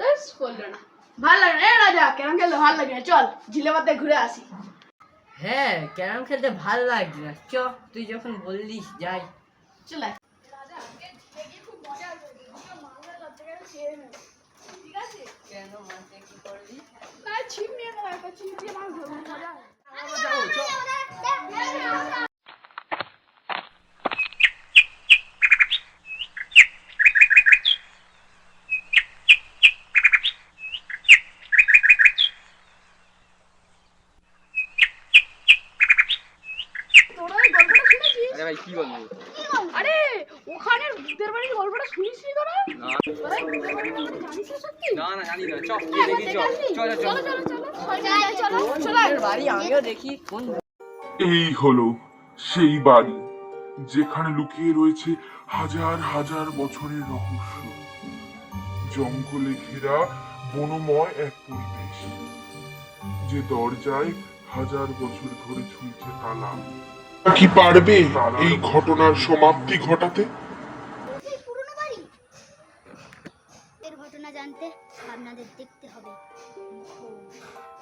বেশ করলো না, ভালো লাগে না রাজা, ক্যারাম খেলতে ভালো লাগে না, চল ঝিলেবাতে ঘুরে আসি। হ্যাঁ, ক্যারাম খেলতে ভালো লাগছে না, চ তুই যখন বললিস যাই। চল আয়। খুব মজা আসবে, ঠিক আছে? কেন মাঠে কি করবি? না ছিপ নিয়ে নেবো, একটা ছিপ দিয়ে মাছ ধরবো, মজা হবে। তোরা এই গল্পটা শুনেছিস? আরে ভাই কি বলবো? আরে ওখানে ভূতের বাড়ির গল্পটা শুনিসনি তোরা? না তোরা এই ভূতের বাড়ির গল্পটা জানিস না সত্যি? না না জানি না, চল গিয়ে দেখি, চল চল চল চলো চলো চলো সবাই চলো চলো তোর বাড়ি আমিও দেখি কোন। এই হলো সেই বাড়ি যেখানে লুকিয়ে রয়েছে হাজার হাজার বছরের রহস্য। জঙ্গলে ঘেরা বনময় এক পরিবেশ, যে দরজায় হাজার বছর ধরে ঝুলছে তালা। কি পারবে এই ঘটনার সমাপ্তি ঘটাতে? এই পুরনো বাড়ি, এর ঘটনা জানতে আপনাদের দেখতে হবে মুখোশ।